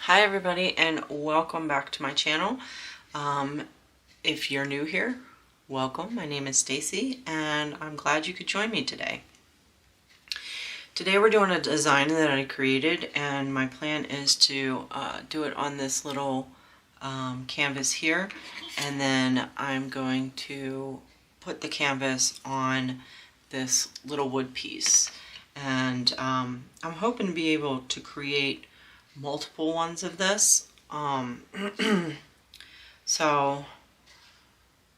Hi everybody, and welcome back to my channel. If you're new here, welcome. My name is Stacy and I'm glad you could join me today. Today we're doing a design that I created, and my plan is to do it on this little canvas here, and then I'm going to put the canvas on this little wood piece. And I'm hoping to be able to create multiple ones of this. So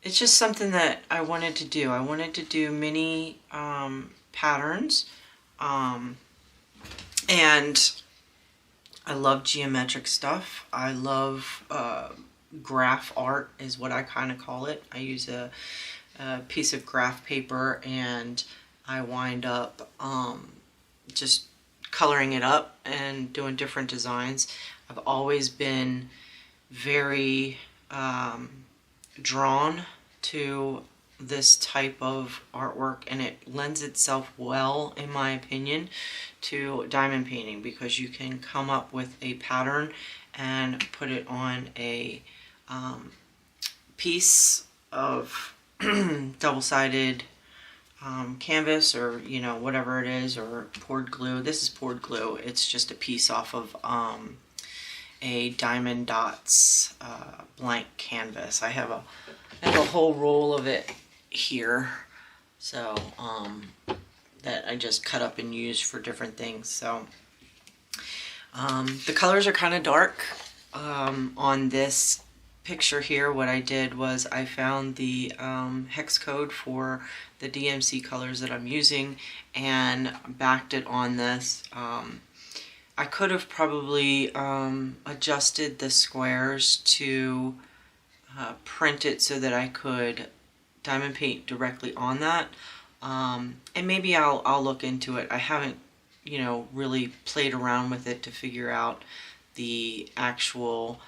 it's just something that I wanted to do. I wanted to do mini patterns, and I love geometric stuff. I love graph art is what I kind of call it. I use a piece of graph paper and I wind up just coloring it up and doing different designs. I've always been very drawn to this type of artwork, and it lends itself well, in my opinion, to diamond painting, because you can come up with a pattern and put it on a piece of double-sided canvas, or whatever it is, or poured glue. This is poured glue. It's just a piece off of a Diamond Dots blank canvas. I have a whole roll of it here, so that I just cut up and use for different things. So the colors are kind of dark on this picture here. What I did was I found the hex code for the DMC colors that I'm using and backed it on this. I could have probably adjusted the squares to print it so that I could diamond paint directly on that, and maybe I'll look into it. I haven't really played around with it to figure out the actual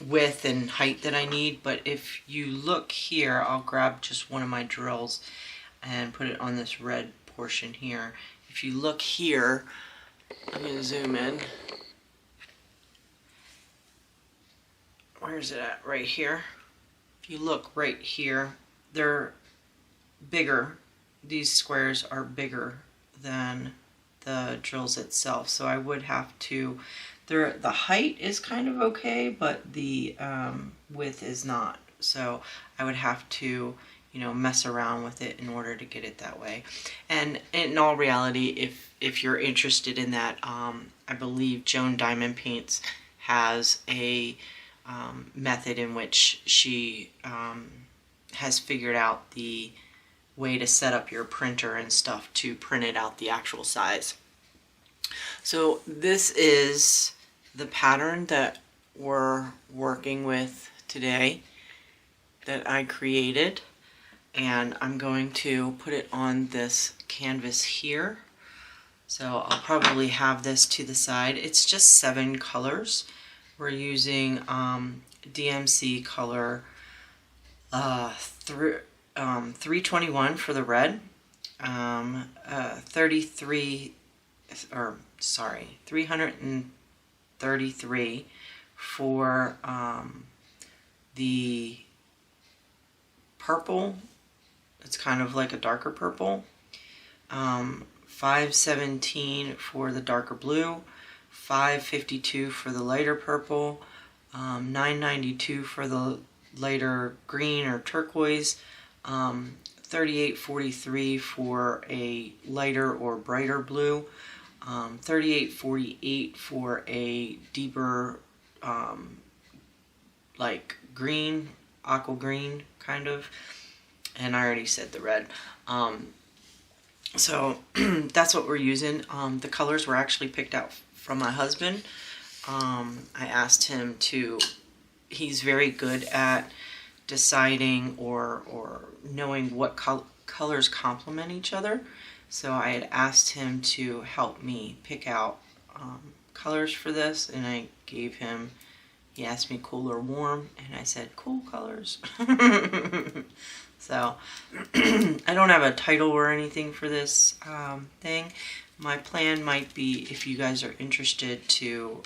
width and height that I need, but if you look here, I'll grab just one of my drills and put it on this red portion here. If you look here, I'm going to zoom in. Where's it at? Right here. If you look right here, they're bigger. These squares are bigger than the drills itself, so I would have to, the height is kind of okay, but the width is not, so I would have to mess around with it in order to get it that way. And in all reality, if you're interested in that, I believe Joan Diamond Paints has a method in which she has figured out the way to set up your printer and stuff to print it out the actual size. So this is the pattern that we're working with today that I created, and I'm going to put it on this canvas here. So I'll probably have this to the side. It's just 7 colors. We're using DMC color 321 for the red, 333 for the purple. It's kind of like a darker purple. 517 for the darker blue, 552 for the lighter purple, 992 for the lighter green or turquoise, 3843 for a lighter or brighter blue, 3848 for a deeper like green, aqua green kind of, and I already said the red. So that's what we're using. The colors were actually picked out from my husband. I asked him to, he's very good at deciding or knowing what colors complement each other. So I had asked him to help me pick out colors for this, and I gave him, he asked me cool or warm, and I said cool colors. So I don't have a title or anything for this thing. My plan might be, if you guys are interested, to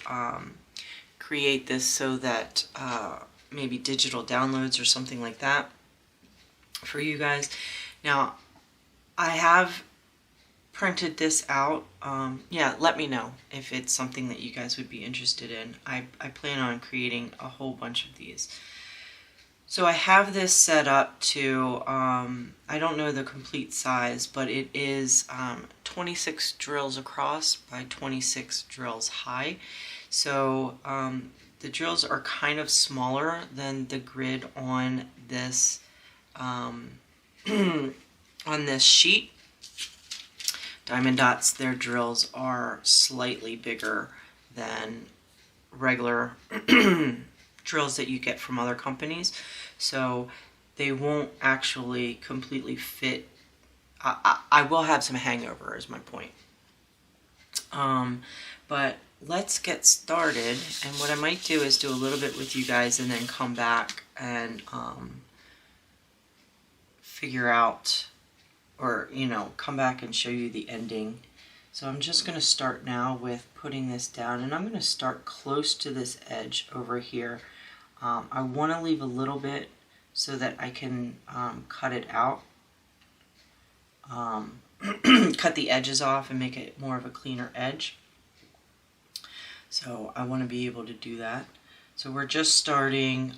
create this so that maybe digital downloads or something like that for you guys. Now, I have printed this out. Yeah, let me know if it's something that you guys would be interested in. I plan on creating a whole bunch of these. So I have this set up to, I don't know the complete size, but it is 26 drills across by 26 drills high. So the drills are kind of smaller than the grid on this on this sheet. Diamond Dots, their drills are slightly bigger than regular drills that you get from other companies, so they won't actually completely fit. I will have some hangover, is my point. But let's get started, and what I might do is do a little bit with you guys and then come back and figure out, or come back and show you the ending. So I'm just going to start now with putting this down, and I'm going to start close to this edge over here. I want to leave a little bit so that I can cut it out, cut the edges off and make it more of a cleaner edge. So I want to be able to do that. So we're just starting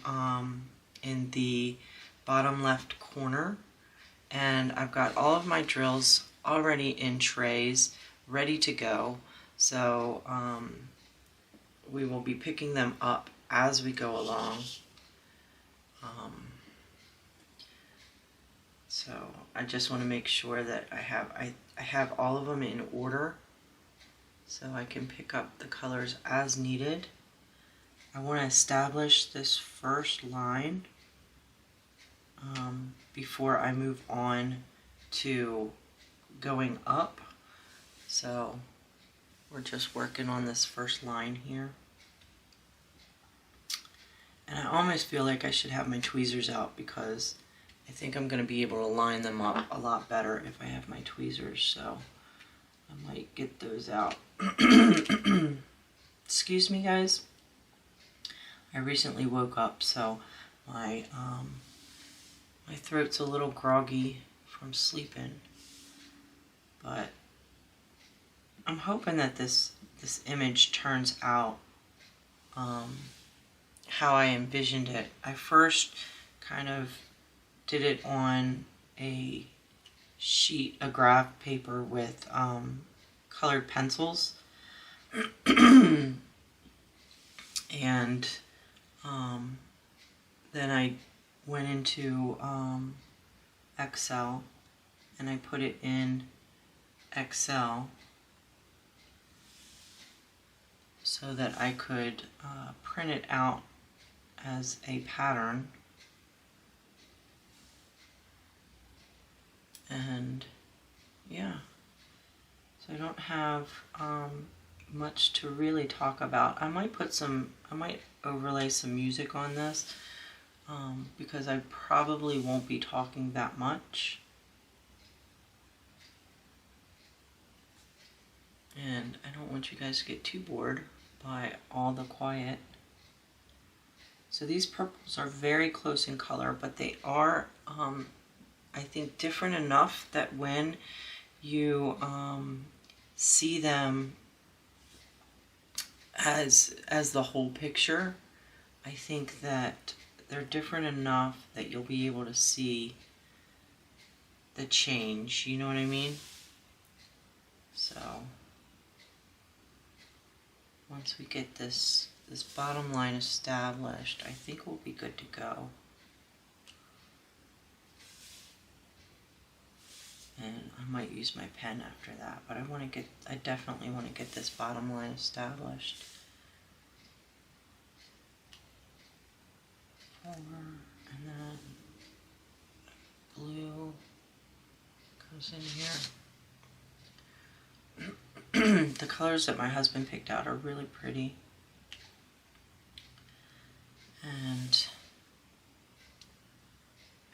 in the bottom left corner, and I've got all of my drills already in trays ready to go. So we will be picking them up as we go along. So I just want to make sure that I have all of them in order so I can pick up the colors as needed. I want to establish this first line before I move on to going up. So we're just working on this first line here. And I almost feel like I should have my tweezers out, because I think I'm going to be able to line them up a lot better if I have my tweezers. So I might get those out. Excuse me, guys. I recently woke up, so my throat's a little groggy from sleeping. But I'm hoping that this image turns out how I envisioned it. I first kind of did it on a sheet, a graph paper with colored pencils. And then I went into Excel and I put it in Excel so that I could print it out as a pattern. And yeah, so I don't have much to really talk about. I might overlay some music on this because I probably won't be talking that much. And I don't want you guys to get too bored by all the quiet. So these purples are very close in color, but they are, I think, different enough that when you see them as the whole picture, I think that they're different enough that you'll be able to see the change. You know what I mean? So once we get this bottom line established, I think we'll be good to go. And I might use my pen after that, but I definitely want to get this bottom line established. And then blue goes in here. The colors that my husband picked out are really pretty.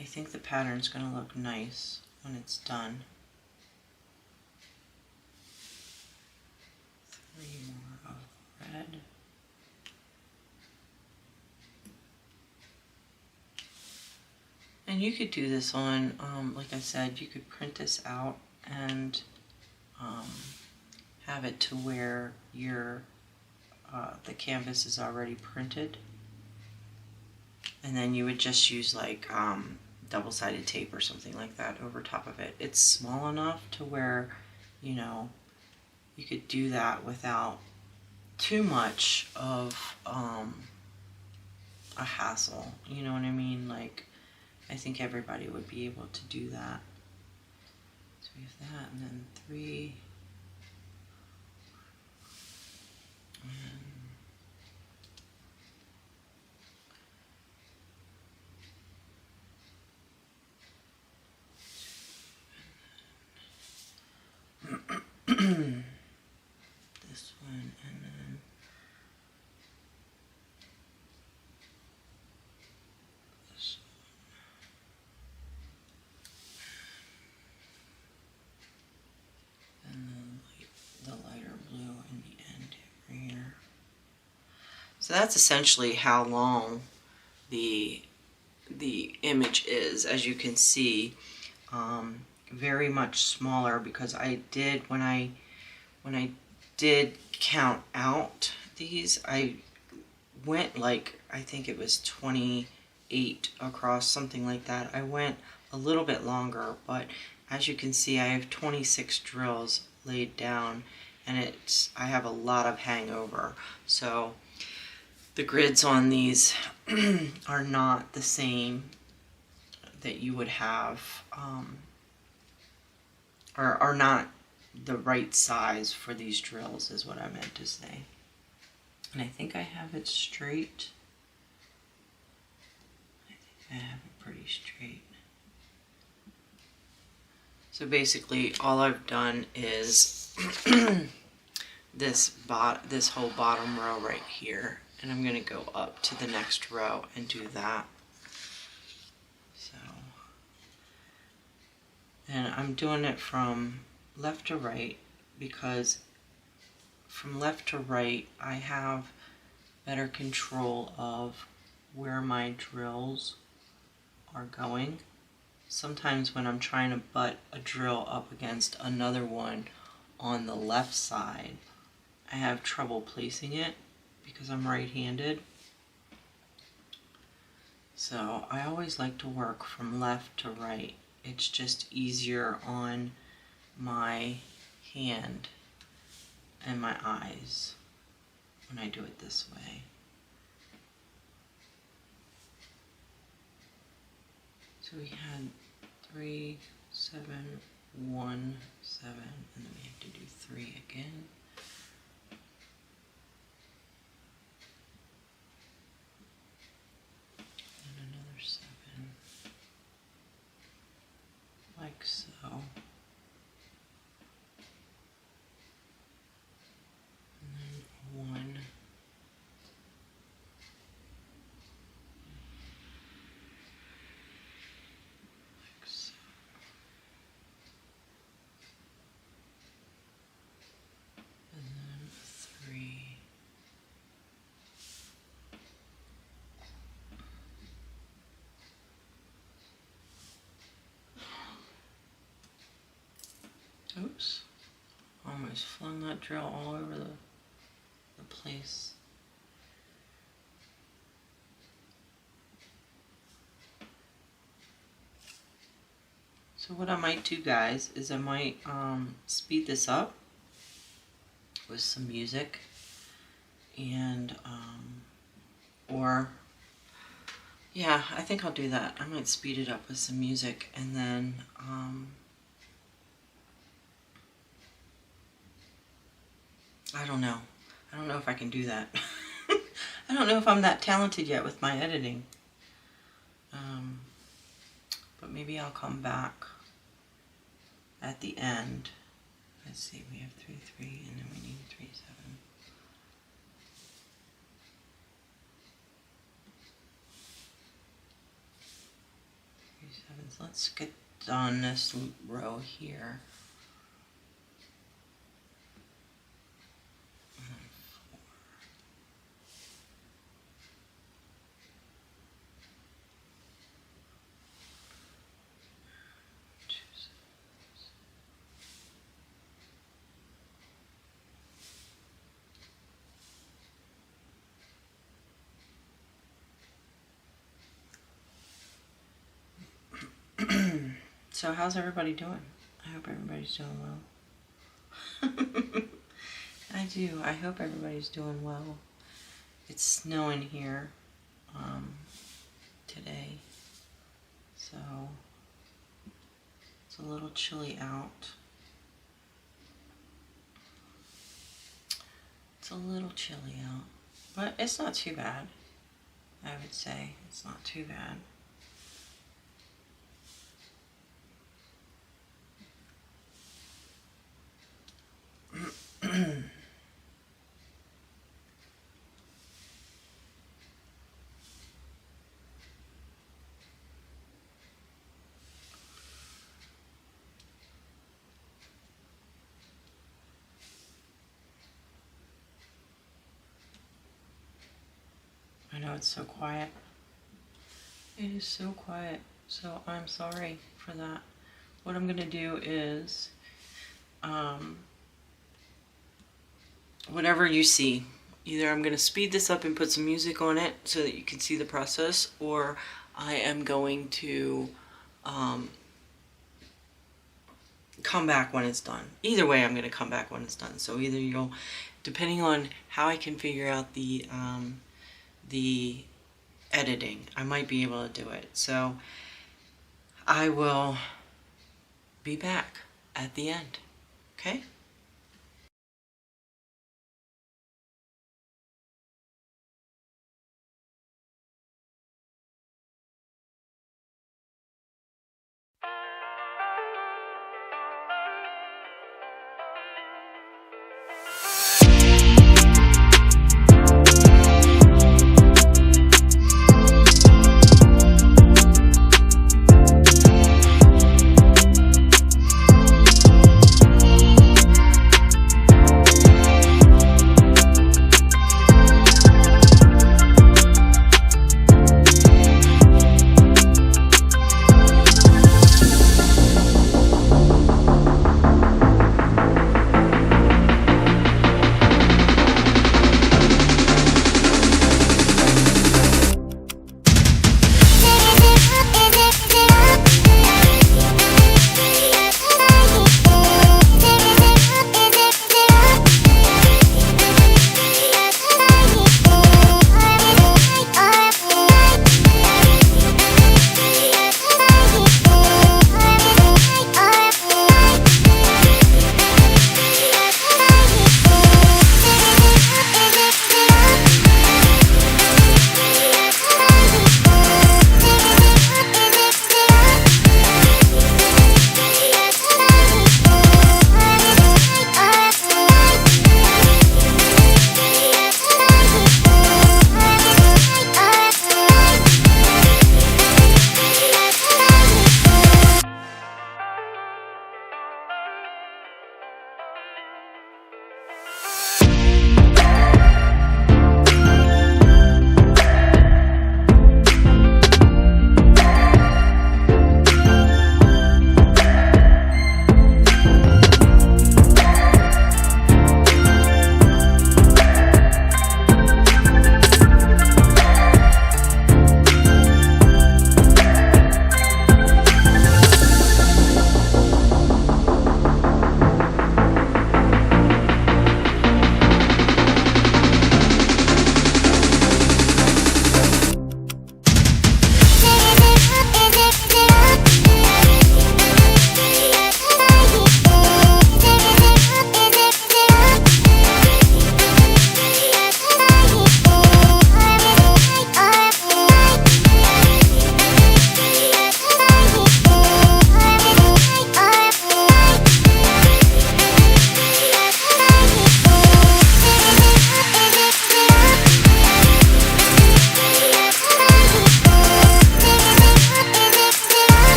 I think the pattern's going to look nice when it's done. 3 more of red. And you could do this on, like I said, you could print this out and have it to where your the canvas is already printed, and then you would just use like double-sided tape or something like that over top of it. It's small enough to where, you know, you could do that without too much of a hassle, you know what I mean? Like, I think everybody would be able to do that. So we have that, and then 3. This one, and then this one, and then the lighter blue in the end here. So that's essentially how long the image is. As you can see, very much smaller, because I did, when I did count out these, I went like, I think it was 28 across, something like that. I went a little bit longer, but as you can see, I have 26 drills laid down, and I have a lot of hangover. So the grids on these are not the same that you would have, or are not the right size for these drills, is what I meant to say. And I think I have it straight. I think I have it pretty straight. So basically all I've done is this whole bottom row right here, and I'm going to go up to the next row and do that. So, and I'm doing it from left to right, because from left to right I have better control of where my drills are going. Sometimes when I'm trying to butt a drill up against another one on the left side, I have trouble placing it because I'm right-handed. So I always like to work from left to right. It's just easier on my hand and my eyes when I do it this way. So we had 3, 7, 1, 7, and then we have to do 3 again. And another 7, like so. And then 1. Oops, almost flung that drill all over the place. So what I might do, guys, is I might speed this up with some music, and or yeah, I think I'll do that. I might speed it up with some music, and then I don't know. I don't know if I can do that. I don't know if I'm that talented yet with my editing. But maybe I'll come back at the end. Let's see, we have 3, 3, and then we need 3, 7. 3, Let's get done this row here. So how's everybody doing? I hope everybody's doing well. I do. I hope everybody's doing well. It's snowing here today, so it's a little chilly out. It's a little chilly out, but it's not too bad. I would say it's not too bad. I know it's so quiet. It is so quiet, so I'm sorry for that. What I'm gonna do is, whatever you see, either I'm gonna speed this up and put some music on it so that you can see the process, or I am going to come back when it's done. Either way, I'm gonna come back when it's done. So either you'll, depending on how I can figure out the editing, I might be able to do it. So I will be back at the end, okay?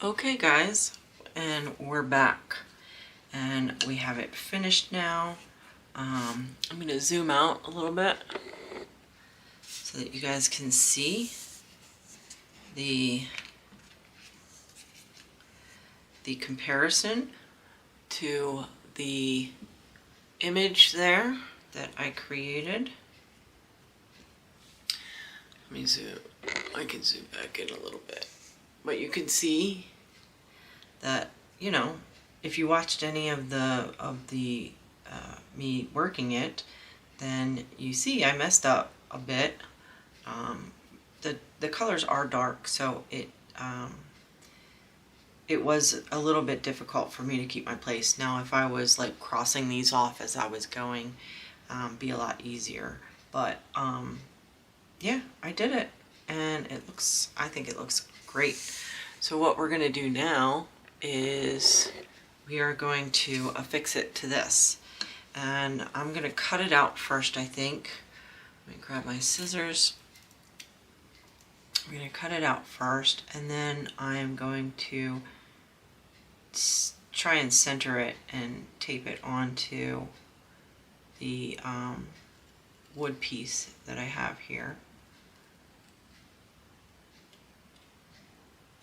Okay guys, and we're back and we have it finished now. I'm going to zoom out a little bit so that you guys can see the comparison to the image there that I created. Let me zoom. I can zoom back in a little bit. But you can see that, you know, if you watched any of the me working it, then you see I messed up a bit. The colors are dark, so it was a little bit difficult for me to keep my place. Now, if I was like crossing these off as I was going, be a lot easier. But yeah, I did it, and I think it looks great. So what we're gonna do now is we are going to affix it to this. And I'm gonna cut it out first, I think. Let me grab my scissors. I'm gonna cut it out first, and then I am going to try and center it and tape it onto the wood piece that I have here.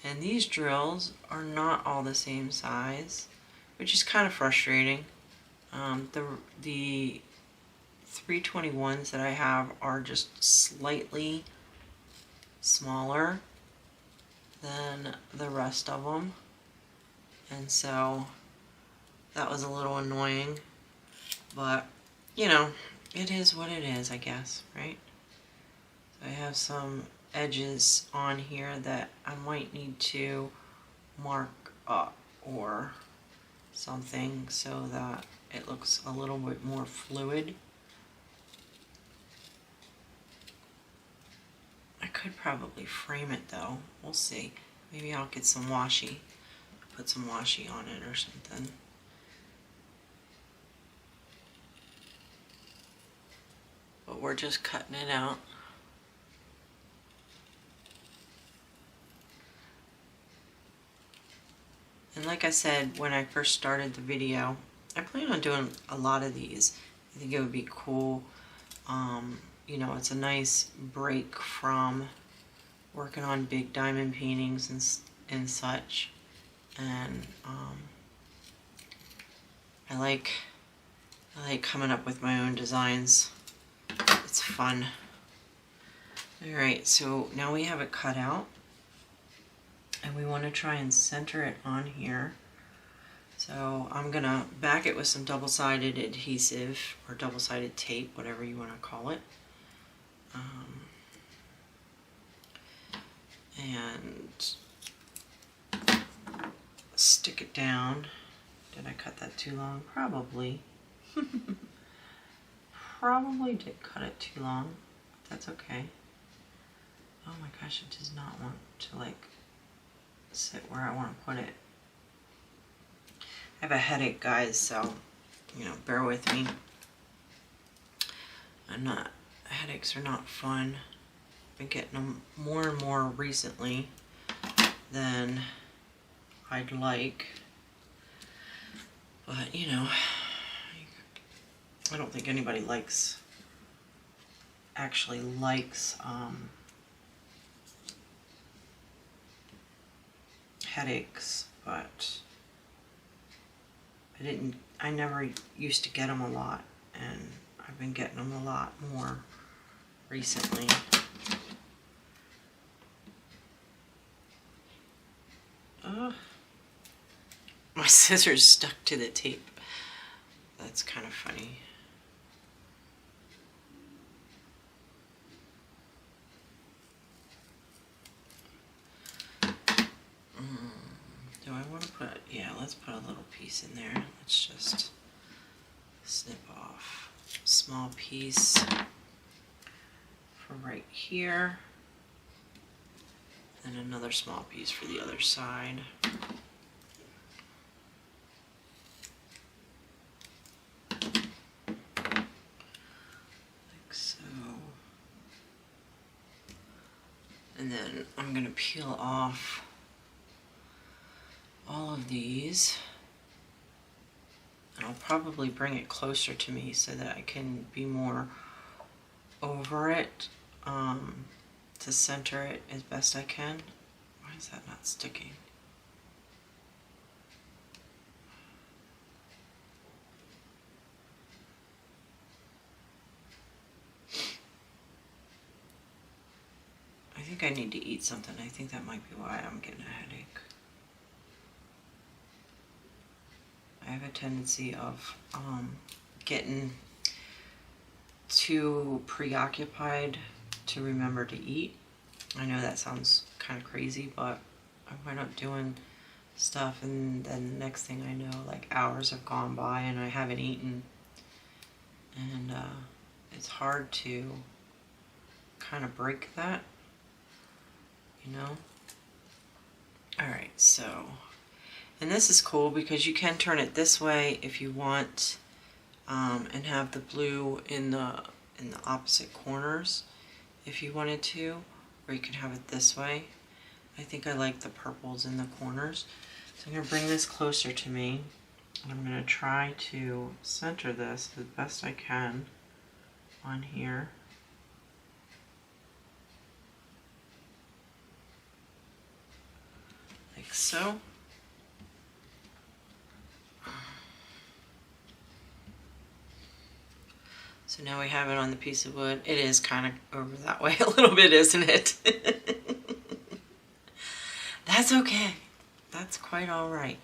And these drills are not all the same size, which is kind of frustrating. The 321s that I have are just slightly smaller than the rest of them, and so that was a little annoying, but you know, it is what it is, I guess, right? So I have some edges on here that I might need to mark up or something so that it looks a little bit more fluid. I could probably frame it though. We'll see. Maybe I'll get some washi, put some washi on it or something. But we're just cutting it out. And like I said when I first started the video, I plan on doing a lot of these. I think it would be cool. You know, it's a nice break from working on big diamond paintings and such. And I like coming up with my own designs. It's fun. Alright, so now we have it cut out. And we want to try and center it on here. So I'm going to back it with some double-sided adhesive or double-sided tape, whatever you want to call it. And stick it down. Did I cut that too long? Probably. Probably did cut it too long. That's okay. Oh my gosh, it does not want to like sit where I want to put it. I have a headache, guys, so you know, bear with me. Headaches are not fun. I've been getting them more and more recently than I'd like. But you know, I don't think anybody actually likes headaches, but I never used to get them a lot, and I've been getting them a lot more recently. My scissors stuck to the tape. That's kind of funny. Do I want to put, yeah, let's put a little piece in there. Let's just snip off a small piece for right here, and another small piece for the other side. Like so. And then I'm going to peel off all of these. And I'll probably bring it closer to me so that I can be more over it, to center it as best I can. Why is that not sticking? I think I need to eat something. I think that might be why I'm getting a headache. I have a tendency of getting too preoccupied to remember to eat. I know that sounds kind of crazy, but I wind up doing stuff and then the next thing I know, like hours have gone by and I haven't eaten. And it's hard to kind of break that, you know? Alright, so, and this is cool because you can turn it this way if you want, and have the blue in the opposite corners if you wanted to, or you can have it this way. I think I like the purples in the corners. So I'm going to bring this closer to me, and I'm going to try to center this as best I can on here. Like so. So now we have it on the piece of wood. It is kind of over that way a little bit, isn't it? That's okay. That's quite all right.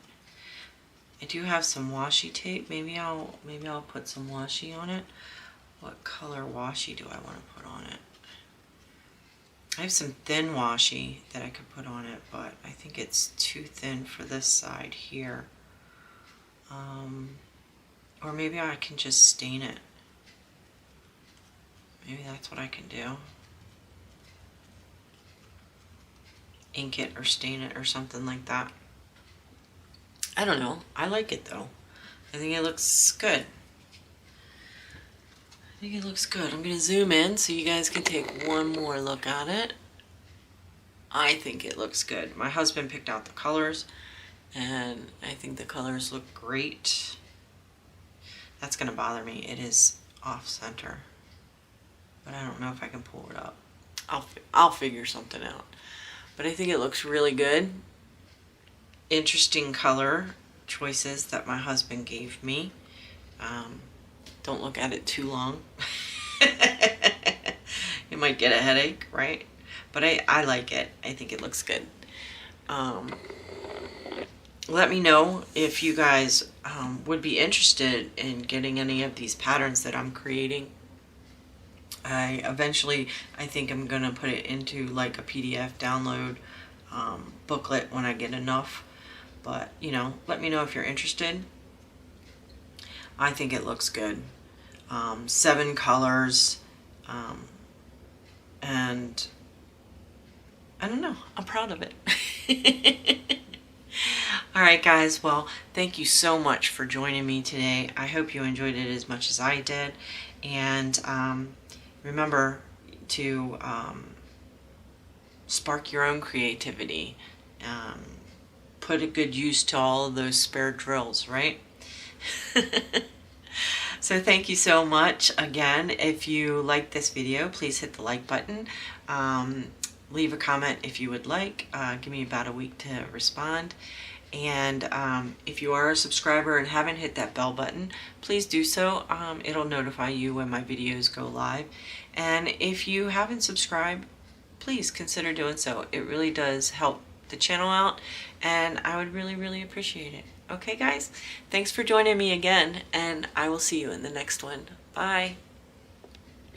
I do have some washi tape. Maybe I'll put some washi on it. What color washi do I want to put on it? I have some thin washi that I could put on it, but I think it's too thin for this side here. Or maybe I can just stain it. Maybe that's what I can do. Ink it or stain it or something like that. I don't know. I like it though. I think it looks good. I think it looks good. I'm going to zoom in so you guys can take one more look at it. I think it looks good. My husband picked out the colors and I think the colors look great. That's going to bother me. It is off center. But I don't know if I can pull it up. I'll figure something out. But I think it looks really good. Interesting color choices that my husband gave me. Don't look at it too long. You might get a headache, right? But I like it. I think it looks good. Let me know if you guys would be interested in getting any of these patterns that I'm creating. I think I'm going to put it into like a PDF download booklet when I get enough. But, you know, let me know if you're interested. I think it looks good. 7 colors. And I don't know. I'm proud of it. Alright guys, well, thank you so much for joining me today. I hope you enjoyed it as much as I did. And remember to spark your own creativity. Put a good use to all of those spare drills, right? So thank you so much. Again, if you liked this video, please hit the like button. Leave a comment if you would like. Give me about a week to respond. And if you are a subscriber and haven't hit that bell button, please do so. It'll notify you when my videos go live. And if you haven't subscribed, please consider doing so. It really does help the channel out, and I would really, really appreciate it. Okay guys, thanks for joining me again, and I will see you in the next one. Bye.